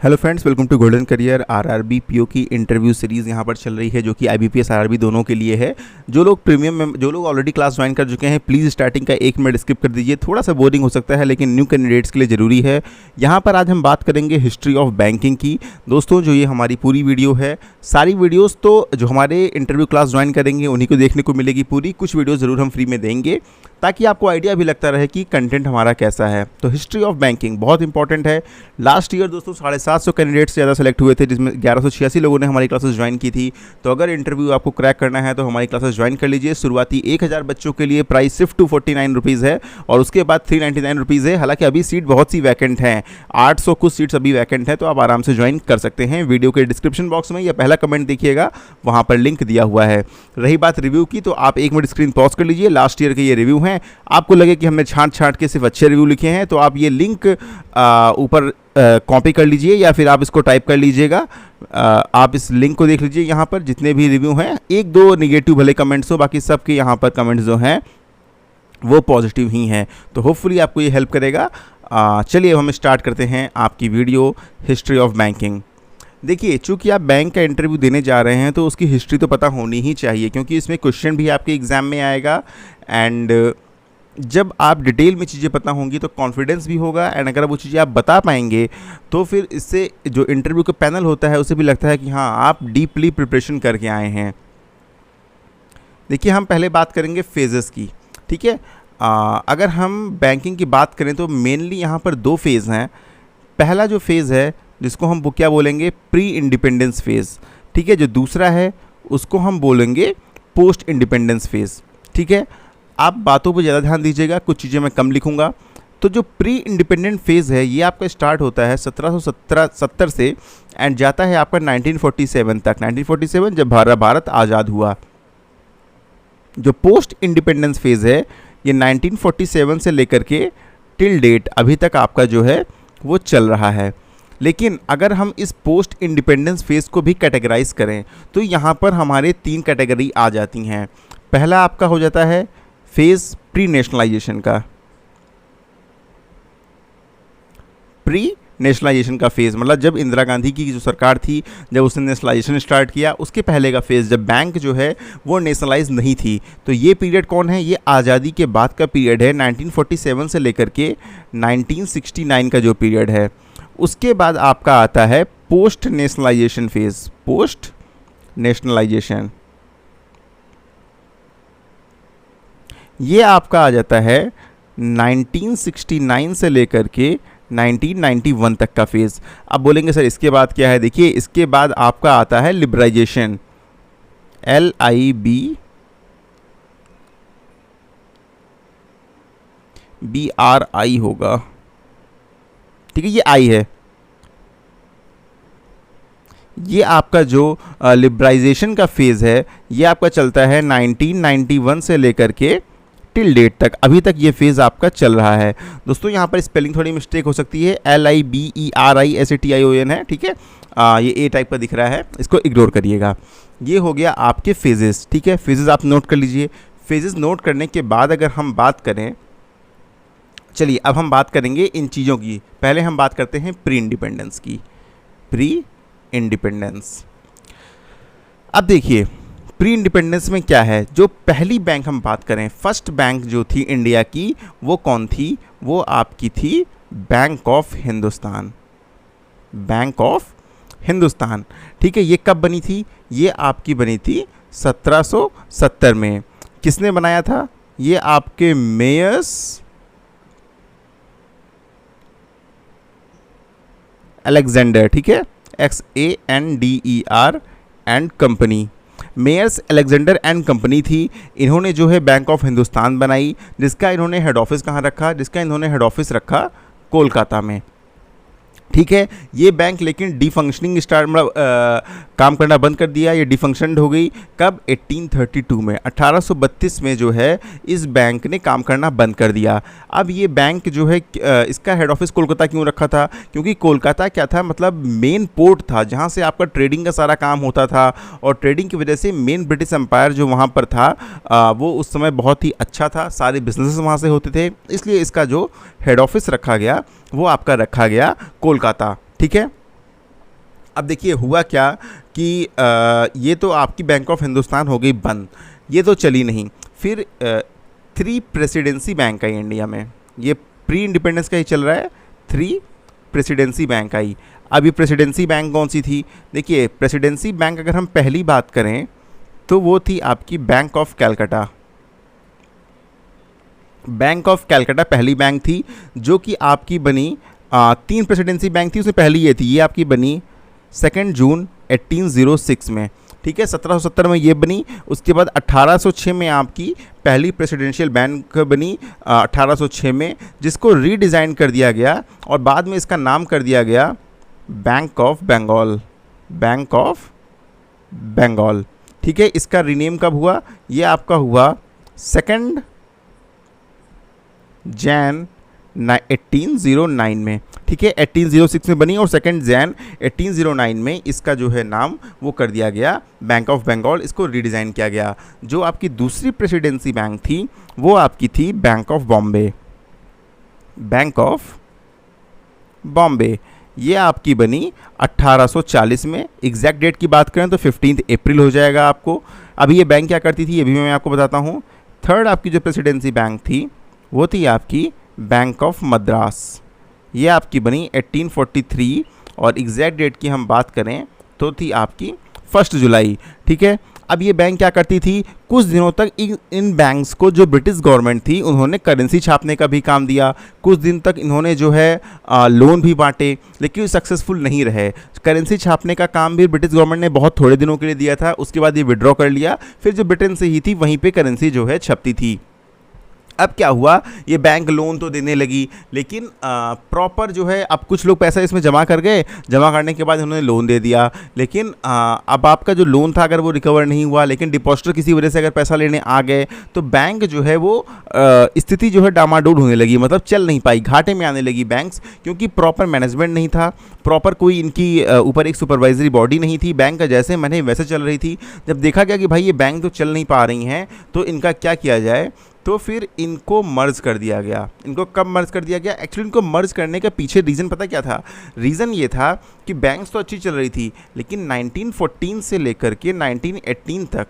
Hello friends, welcome to Golden Career. RRB PO की interview series यहाँ पर चल रही है, जो कि आईबीपीएस आरआरबी दोनों के लिए है। जो लोग जो लोग ऑलरेडी क्लास ज्वाइन कर चुके हैं, प्लीज़ स्टार्टिंग का 1 मिनट स्किप कर दीजिए। थोड़ा सा बोरिंग हो सकता है, लेकिन न्यू कैंडिडेट्स के लिए ज़रूरी है। यहाँ पर आज हम बात करेंगे हिस्ट्री ऑफ बैंकिंग की। दोस्तों, जो ये हमारी पूरी वीडियो है, सारी वीडियोज़ तो जो हमारे इंटरव्यू क्लास ज्वाइन करेंगे उन्हीं को देखने को मिलेगी पूरी। कुछ वीडियो ज़रूर हम फ्री में देंगे ताकि आपको आइडिया भी लगता रहे कि कंटेंट हमारा कैसा है। तो हिस्ट्री ऑफ बैंकिंग बहुत इंपॉर्टेंट है। लास्ट ईयर दोस्तों 750 कैंडिडेट्स ज़्यादा सेलेक्ट हुए थे, जिसमें 1186 लोगों ने हमारी क्लासेस ज्वाइन की थी। तो अगर इंटरव्यू आपको क्रैक करना है तो हमारी क्लासेस ज्वाइन कर लीजिए। शुरुआती 1000 बच्चों के लिए प्राइस सिर्फ 249 रुपीज़ है और उसके बाद 399 रुपीज़ है। हालांकि अभी सीट बहुत सी वैकेंट हैं, 800 कुछ सीट्स अभी वैकेंट है, तो आप आराम से ज्वाइन कर सकते हैं। वीडियो के डिस्क्रिप्शन बॉक्स में या पहला कमेंट देखिएगा, वहाँ पर लिंक दिया हुआ है। रही बात रिव्यू की, तो आप 1 मिनट स्क्रीन पॉज कर लीजिए। लास्ट ईयर के ये रिव्यू हैं। आपको लगे कि हमने छांट के सिर्फ अच्छे रिव्यू लिखे हैं, तो आप ये लिंक ऊपर कॉपी कर लीजिए या फिर आप इसको टाइप कर लीजिएगा। आप इस लिंक को देख लीजिए। यहाँ पर जितने भी रिव्यू हैं, 1-2 निगेटिव भले कमेंट्स हो, बाकी सबके यहाँ पर कमेंट्स जो हैं वो पॉजिटिव ही हैं। तो होपफुली आपको ये हेल्प करेगा। चलिए अब हम स्टार्ट करते हैं आपकी वीडियो हिस्ट्री ऑफ बैंकिंग। देखिए, चूंकि आप बैंक का इंटरव्यू देने जा रहे हैं तो उसकी हिस्ट्री तो पता होनी ही चाहिए, क्योंकि इसमें क्वेश्चन भी आपके एग्ज़ाम में आएगा। एंड जब आप डिटेल में चीज़ें पता होंगी तो कॉन्फिडेंस भी होगा। एंड अगर वो चीज़ें आप बता पाएंगे तो फिर इससे जो इंटरव्यू का पैनल होता है उसे भी लगता है कि हाँ, आप डीपली प्रिपरेशन करके आए हैं। देखिए, हम पहले बात करेंगे फेजेस की, ठीक है। अगर हम बैंकिंग की बात करें तो मेनली यहाँ पर 2 फेज़ हैं। पहला जो फेज़ है जिसको हम वो क्या बोलेंगे, प्री इंडिपेंडेंस फेज़, ठीक है। जो दूसरा है उसको हम बोलेंगे पोस्ट इंडिपेंडेंस फेज़, ठीक है। आप बातों पर ज़्यादा ध्यान दीजिएगा, कुछ चीज़ें मैं कम लिखूंगा। तो जो प्री इंडिपेंडेंट फेज़ है ये आपका स्टार्ट होता है 1770 से एंड जाता है आपका 1947 तक। 1947 जब भारत आज़ाद हुआ। जो पोस्ट इंडिपेंडेंस फेज़ है ये 1947 से लेकर के टिल डेट अभी तक आपका जो है वो चल रहा है। लेकिन अगर हम इस पोस्ट इंडिपेंडेंस फेज़ को भी कैटेगराइज करें तो यहाँ पर हमारे 3 कैटेगरी आ जाती हैं। पहला आपका हो जाता है फेज़ प्री नेशनलाइजेशन का। प्री नेशनलाइजेशन का फेज़ मतलब जब इंदिरा गांधी की जो सरकार थी, जब उसने नेशनलाइजेशन स्टार्ट किया, उसके पहले का फेज़ जब बैंक जो है वो नेशनलाइज नहीं थी। तो ये पीरियड कौन है, ये आज़ादी के बाद का पीरियड है, 1947 से लेकर के 1969 का जो पीरियड है। उसके बाद आपका आता है post nationalisation phase. Post nationalisation ये आपका आ जाता है 1969 से लेकर के 1991 तक का फेज़। अब बोलेंगे सर इसके बाद क्या है। देखिए, इसके बाद आपका आता है लिबराइजेशन, LIBRI होगा, ठीक है। ये आई है। ये आपका जो लिबराइजेशन का फेज़ है ये आपका चलता है 1991 से लेकर के टिल डेट तक। अभी तक ये फेज़ आपका चल रहा है। दोस्तों, यहाँ पर स्पेलिंग थोड़ी मिस्टेक हो सकती है, LIBERI है, ठीक है। ये ए टाइप का दिख रहा है, इसको इग्नोर करिएगा। ये हो गया आपके फेजेस, ठीक है। फेजेस आप नोट कर लीजिए। फेजेस नोट करने के बाद अगर हम बात करें, चलिए अब हम बात करेंगे इन चीज़ों की। पहले हम बात करते हैं प्री इंडिपेंडेंस की। प्री इंडिपेंडेंस, अब देखिए प्री इंडिपेंडेंस में क्या है। जो पहली बैंक हम बात करें, फर्स्ट बैंक जो थी इंडिया की, वो कौन थी, वो आपकी थी bank of Hindustan. Bank of Hindustan, ठीक है। ये कब बनी थी, ये आपकी बनी थी 1770 में। किसने बनाया था, ये आपके मेयर्स अलेक्जेंडर, ठीक है, XANDER and company. Meyers Alexander and company थी। इन्होंने जो है बैंक ऑफ हिंदुस्तान बनाई, जिसका इन्होंने हेड ऑफिस कहाँ रखा, जिसका इन्होंने हेड ऑफिस रखा कोलकाता में, ठीक है। ये बैंक लेकिन डिफंक्शनिंग स्टार्ट मतलब काम करना बंद कर दिया। ये डिफंक्शनड हो गई कब, 1832 में। 1832 में जो है इस बैंक ने काम करना बंद कर दिया। अब ये बैंक जो है इसका हेड ऑफिस कोलकाता क्यों रखा था, क्योंकि कोलकाता क्या था, मतलब मेन पोर्ट था जहाँ से आपका ट्रेडिंग का सारा काम होता था। और ट्रेडिंग की वजह से मेन ब्रिटिश एम्पायर जो वहाँ पर था वो उस समय बहुत ही अच्छा था, सारे बिजनेसेस वहाँ से होते थे। इसलिए इसका जो हेड ऑफिस रखा गया वो आपका रखा गया कोलकाता, ठीक है। अब देखिए हुआ क्या कि ये तो आपकी बैंक ऑफ हिंदुस्तान हो गई बंद, ये तो चली नहीं। फिर 3 प्रेसिडेंसी बैंक आई इंडिया में, ये प्री इंडिपेंडेंस का ही चल रहा है। 3 प्रेसिडेंसी बैंक आई। अब ये प्रेसिडेंसी बैंक कौन सी थी? देखिए प्रेसिडेंसी बैंक अगर हम पहली बात करें तो वो थी आपकी Bank of Calcutta. Bank of Calcutta पहली बैंक थी जो कि आपकी बनी 3 प्रेसिडेंसी बैंक थी, उसमें पहली ये थी, ये आपकी बनी 2 जून 1806 में, ठीक है। 1770 में ये बनी। उसके बाद 1806 में आपकी पहली प्रेसिडेंशियल बैंक बनी 1806 में, जिसको रीडिज़ाइन कर दिया गया और बाद में इसका नाम कर दिया गया Bank of Bengal. Bank of Bengal, ठीक है। इसका रीनेम कब हुआ? ये आपका हुआ 2 जैन 1809 में, ठीक है। 1806 में बनी और 2 जैन 1809 में इसका जो है नाम वो कर दिया गया बैंक ऑफ बंगाल, इसको रीडिज़ाइन किया गया। जो आपकी दूसरी प्रेसिडेंसी बैंक थी वो आपकी थी bank of Bombay. Bank of Bombay ये आपकी बनी 1840 में। एग्जैक्ट डेट की बात करें तो 15 अप्रैल हो जाएगा आपको। अभी ये बैंक क्या करती थी ये भी मैं आपको बताता हूँ। थर्ड आपकी जो प्रेसिडेंसी बैंक थी वो थी आपकी बैंक ऑफ मद्रास। ये आपकी बनी 1843 और एग्जैक्ट डेट की हम बात करें तो थी आपकी 1 जुलाई, ठीक है। अब ये बैंक क्या करती थी? कुछ दिनों तक इन बैंक्स को जो ब्रिटिश गवर्नमेंट थी उन्होंने करेंसी छापने का भी काम दिया। कुछ दिन तक इन्होंने जो है लोन भी बांटे, लेकिन सक्सेसफुल नहीं रहे। करेंसी छापने का काम भी ब्रिटिश गवर्नमेंट ने बहुत थोड़े दिनों के लिए दिया था, उसके बाद ये विड्रॉ कर लिया। फिर जो ब्रिटेन से ही थी वहीं पे करेंसी जो है छपती थी। अब क्या हुआ, ये बैंक लोन तो देने लगी, लेकिन प्रॉपर जो है अब कुछ लोग पैसा इसमें जमा कर गए, जमा करने के बाद उन्होंने लोन दे दिया। लेकिन अब आपका जो लोन था अगर वो रिकवर नहीं हुआ, लेकिन डिपॉजिटर किसी वजह से अगर पैसा लेने आ गए तो बैंक जो है वो स्थिति जो है डामाडोल होने लगी, मतलब चल नहीं पाई, घाटे में आने लगी बैंक्स, क्योंकि प्रॉपर मैनेजमेंट नहीं था, प्रॉपर कोई इनकी ऊपर एक सुपरवाइजरी बॉडी नहीं थी। बैंक जैसे मैंने वैसे चल रही थी। जब देखा गया कि भाई ये बैंक तो चल नहीं पा रही हैं तो इनका क्या किया जाए, तो फिर इनको मर्ज कर दिया गया। इनको कब मर्ज कर दिया गया? एक्चुअली इनको मर्ज करने के पीछे रीज़न पता क्या था? रीज़न ये था कि बैंक्स तो अच्छी चल रही थी, लेकिन 1914 से लेकर के 1918 तक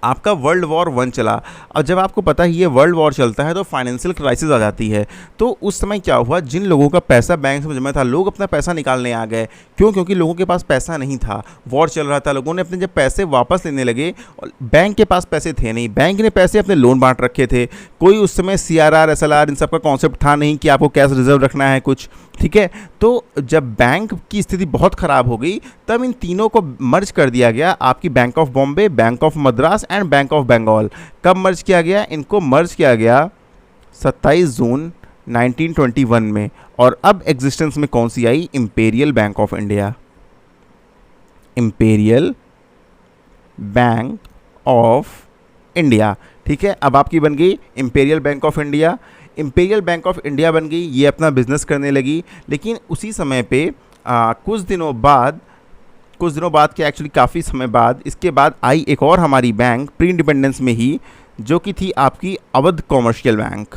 आपका वर्ल्ड वॉर 1 चला। अब जब आपको पता ही ये वर्ल्ड वॉर चलता है तो फाइनेंशियल क्राइसिस आ जाती है। तो उस समय क्या हुआ, जिन लोगों का पैसा बैंक में जमा था, लोग अपना पैसा निकालने आ गए। क्यों? क्योंकि लोगों के पास पैसा नहीं था, वॉर चल रहा था। लोगों ने अपने जब पैसे वापस लेने लगे, और बैंक के पास पैसे थे नहीं, बैंक ने पैसे अपने लोन बांट रखे थे। कोई उस समय CRR SLR इन सब का कॉन्सेप्ट था नहीं कि आपको कैश रिजर्व रखना है कुछ, ठीक है। तो जब बैंक की स्थिति बहुत ख़राब हो गई तब इन तीनों को मर्ज कर दिया गया, आपकी Bank of Bombay, Bank of Madras and Bank of Bengal. कब मर्ज किया गया? इनको मर्ज किया गया 27 जून 1921 में। और अब एग्जिस्टेंस में कौन सी आई? Imperial Bank of India. Imperial Bank of India, ठीक है। अब आपकी बन गई Imperial Bank of India. Imperial Bank of India बन गई, ये अपना बिजनेस करने लगी। लेकिन उसी समय पे कुछ दिनों बाद के एक्चुअली काफ़ी समय बाद इसके बाद आई एक और हमारी बैंक प्री इंडिपेंडेंस में ही, जो कि थी आपकी Awadh commercial bank.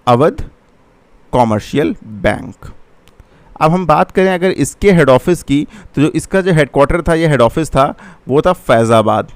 Awadh commercial bank. अब हम बात करें अगर इसके हेड ऑफिस की, तो जो इसका जो हेडक्वार्टर था, ये हेड ऑफिस था, वो था फैज़ाबाद।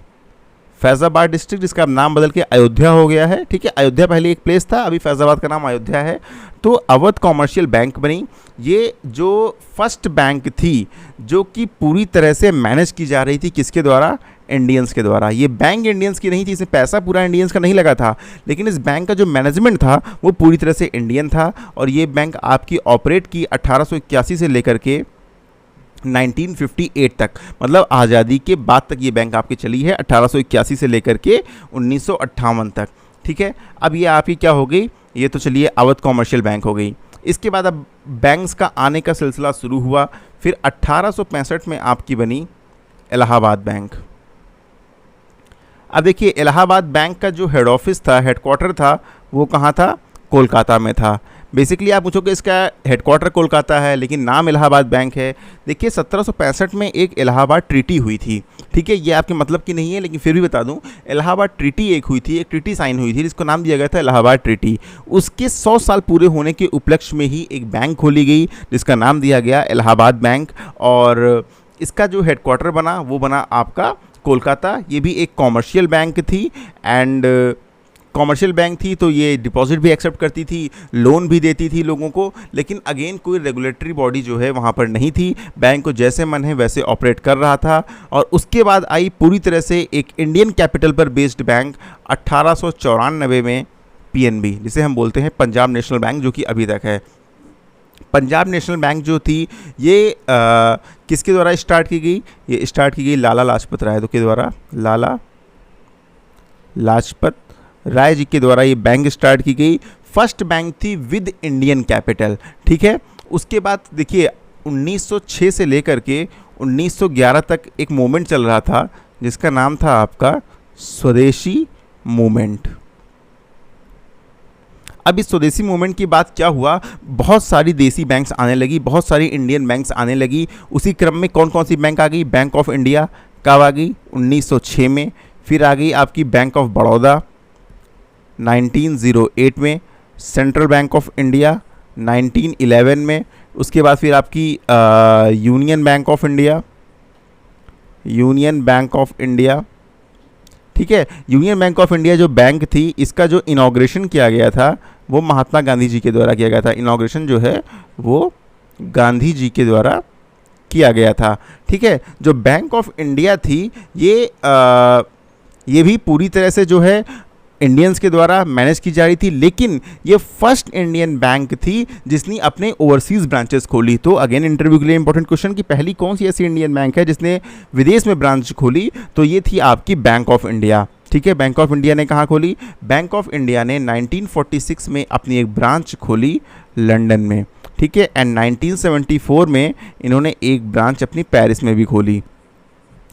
फैज़ाबाद डिस्ट्रिक्ट, जिसका अब नाम बदल के अयोध्या हो गया है, ठीक है। अयोध्या पहले एक प्लेस था, अभी फैज़ाबाद का नाम अयोध्या है। तो अवध कॉमर्शियल बैंक बनी। ये जो फर्स्ट बैंक थी जो कि पूरी तरह से मैनेज की जा रही थी, किसके द्वारा? इंडियंस के द्वारा। ये बैंक इंडियंस की नहीं थी, इसमें पैसा पूरा इंडियंस का नहीं लगा था, लेकिन इस बैंक का जो मैनेजमेंट था वो पूरी तरह से इंडियन था। और ये बैंक आपकी ऑपरेट की 1881 से लेकर के 1958 तक, मतलब आज़ादी के बाद तक ये बैंक आपकी चली है, 1881 से लेकर के 1958 तक, ठीक है। अब ये आपकी क्या हो गई? ये तो चलिए अवध कॉमर्शियल बैंक हो गई। इसके बाद अब बैंक्स का आने का सिलसिला शुरू हुआ। फिर 1865 में आपकी बनी इलाहाबाद बैंक। अब देखिए इलाहाबाद बैंक का जो हेड ऑफिस था, हेडक्वार्टर था, वो कहाँ था? कोलकाता में था। बेसिकली आप पूछोगे इसका हेडक्वार्टर कोलकाता है लेकिन नाम इलाहाबाद बैंक है। देखिए 1765 में एक इलाहाबाद ट्रीटी हुई थी, ठीक है, ये आपके मतलब की नहीं है लेकिन फिर भी बता दूं, इलाहाबाद ट्रीटी एक हुई थी, एक ट्रीटी साइन हुई थी जिसको नाम दिया गया था इलाहाबाद ट्रीटी। उसके 100 साल पूरे होने के उपलक्ष्य में ही एक बैंक खोली गई जिसका नाम दिया गया इलाहाबाद बैंक, और इसका जो हेडक्वार्टर बना वो बना आपका कोलकाता। ये भी एक कॉमर्शियल बैंक थी एंड कॉमर्शियल बैंक थी तो ये डिपॉजिट भी एक्सेप्ट करती थी, लोन भी देती थी लोगों को, लेकिन अगेन कोई रेगुलेटरी बॉडी जो है वहाँ पर नहीं थी। बैंक को जैसे मन है वैसे ऑपरेट कर रहा था। और उसके बाद आई पूरी तरह से एक इंडियन कैपिटल पर बेस्ड बैंक 1894 में, पीएनबी जिसे हम बोलते हैं पंजाब नेशनल बैंक, जो कि अभी तक है। पंजाब नेशनल बैंक जो थी ये किसके द्वारा स्टार्ट की गई? ये स्टार्ट की गई लाला लाजपत राय के द्वारा, लाला लाजपत राय जी के द्वारा ये बैंक स्टार्ट की गई। फर्स्ट बैंक थी विद इंडियन कैपिटल, ठीक है। उसके बाद देखिए 1906 से लेकर के 1911 तक एक मूवमेंट चल रहा था जिसका नाम था आपका स्वदेशी मूवमेंट। अब इस स्वदेशी मूवमेंट की बात क्या हुआ, बहुत सारी देसी बैंक्स आने लगी, बहुत सारी इंडियन बैंक्स आने लगी। उसी क्रम में कौन कौन सी बैंक आ गई? बैंक ऑफ इंडिया कब आ गई? 1906 में। फिर आ गई आपकी बैंक ऑफ बड़ौदा 1908 में, सेंट्रल बैंक ऑफ इंडिया 1911 में। उसके बाद फिर आपकी union bank of India, union bank of India, ठीक है। यूनियन बैंक ऑफ इंडिया जो बैंक थी इसका जो इनॉग्रेशन किया गया था वो महात्मा गांधी जी के द्वारा किया गया था। इनॉग्रेशन जो है वो गांधी जी के द्वारा किया गया था, ठीक है। जो बैंक ऑफ इंडिया थी ये भी पूरी तरह से जो है इंडियंस के द्वारा मैनेज की जा रही थी, लेकिन ये फर्स्ट इंडियन बैंक थी जिसने अपने ओवरसीज़ ब्रांचेस खोली। तो अगेन इंटरव्यू के लिए इंपॉर्टेंट क्वेश्चन कि पहली कौन सी ऐसी इंडियन बैंक है जिसने विदेश में ब्रांच खोली? तो ये थी आपकी बैंक ऑफ इंडिया, ठीक है। बैंक ऑफ इंडिया ने कहाँ खोली? बैंक ऑफ इंडिया ने 1946 में अपनी एक ब्रांच खोली लंदन में, ठीक है। एंड 1974 में इन्होंने एक ब्रांच अपनी पेरिस में भी खोली,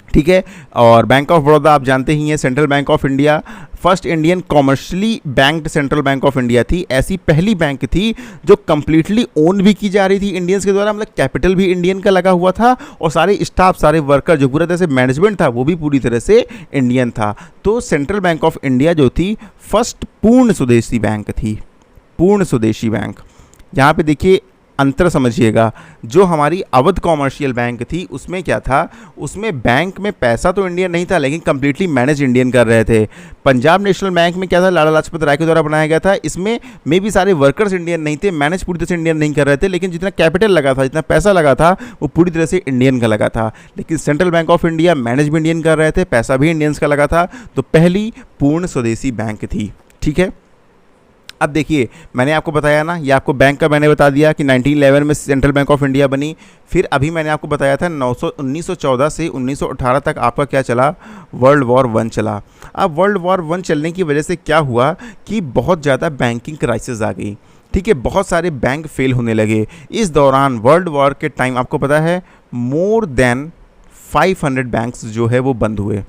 ठीक है। और बैंक ऑफ बड़ौदा आप जानते ही हैं, central bank of India, first Indian commercially banked central bank of India थी। ऐसी पहली बैंक थी जो कंप्लीटली ओन भी की जा रही थी इंडियंस के द्वारा, मतलब कैपिटल भी इंडियन का लगा हुआ था और सारे स्टाफ, सारे वर्कर, जो पूरा तरह से मैनेजमेंट था वो भी पूरी तरह से इंडियन था। तो सेंट्रल बैंक ऑफ इंडिया जो थी फर्स्ट पूर्ण स्वदेशी बैंक थी, पूर्ण स्वदेशी बैंक। यहाँ पे देखिए अंतर समझिएगा, जो हमारी अवध कॉमर्शियल बैंक थी उसमें क्या था, उसमें बैंक में पैसा तो इंडियन नहीं था लेकिन कंप्लीटली मैनेज इंडियन कर रहे थे। पंजाब नेशनल बैंक में क्या था, लाला लाजपत राय के द्वारा बनाया गया था, इसमें मे भी सारे वर्कर्स इंडियन नहीं थे, मैनेज पूरी तरह से इंडियन नहीं कर रहे थे, लेकिन जितना कैपिटल लगा था, जितना पैसा लगा था वो पूरी तरह से इंडियन का लगा था। लेकिन central bank of India manage भी इंडियन कर रहे थे, पैसा भी इंडियंस का लगा था, तो पहली पूर्ण स्वदेशी बैंक थी, ठीक है। अब देखिए मैंने आपको बताया ना, ये आपको बैंक का मैंने बता दिया कि 1911 में सेंट्रल बैंक ऑफ इंडिया बनी। फिर अभी मैंने आपको बताया था 1914 से 1918 तक आपका क्या चला, वर्ल्ड वॉर 1 चला। अब वर्ल्ड वॉर 1 चलने की वजह से क्या हुआ कि बहुत ज़्यादा बैंकिंग क्राइसिस आ गई, ठीक है, बहुत सारे बैंक फेल होने लगे। इस दौरान वर्ल्ड वॉर के टाइम आपको पता है मोर देन 500 बैंक्स जो है वो बंद हुए,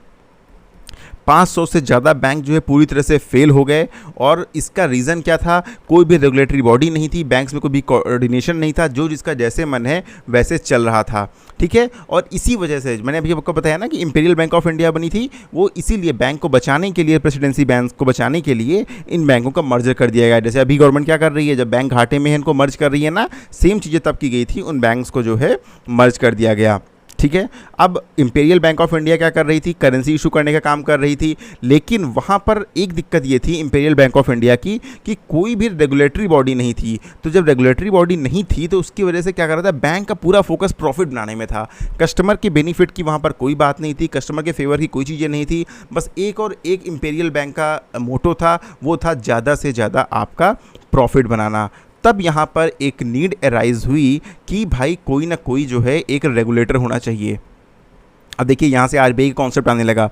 500 से ज़्यादा बैंक जो है पूरी तरह से फेल हो गए। और इसका रीज़न क्या था, कोई भी रेगुलेटरी बॉडी नहीं थी, बैंक्स में कोई भी कोऑर्डिनेशन नहीं था, जो जिसका जैसे मन है वैसे चल रहा था, ठीक है। और इसी वजह से मैंने अभी आपको बताया ना कि इंपीरियल बैंक ऑफ इंडिया बनी थी, वो इसीलिए बैंक को बचाने के लिए, प्रेसिडेंसी बैंक को बचाने के लिए इन बैंकों का मर्जर कर दिया गया। जैसे अभी गवर्नमेंट क्या कर रही है, जब बैंक घाटे में है इनको मर्ज कर रही है ना, सेम चीज़ें तब की गई थी, उन बैंक्स को जो है मर्ज कर दिया गया, ठीक है। अब इंपीरियल बैंक ऑफ इंडिया क्या कर रही थी, करेंसी इशू करने का काम कर रही थी, लेकिन वहाँ पर एक दिक्कत ये थी इंपीरियल बैंक ऑफ इंडिया की कि कोई भी रेगुलेटरी बॉडी नहीं थी। तो जब रेगुलेटरी बॉडी नहीं थी तो उसकी वजह से क्या कर रहा था, बैंक का पूरा फोकस प्रॉफिट बनाने में था, कस्टमर के बेनिफिट की वहाँ पर कोई बात नहीं थी, कस्टमर के फेवर की कोई चीज़ें नहीं थी। बस एक और एक इंपीरियल बैंक का मोटो था, वो था ज़्यादा से ज़्यादा आपका प्रॉफिट बनाना। तब यहाँ पर एक नीड अराइज हुई कि भाई कोई ना कोई जो है एक रेगुलेटर होना चाहिए। अब देखिए यहाँ से आरबीआई का कॉन्सेप्ट आने लगा।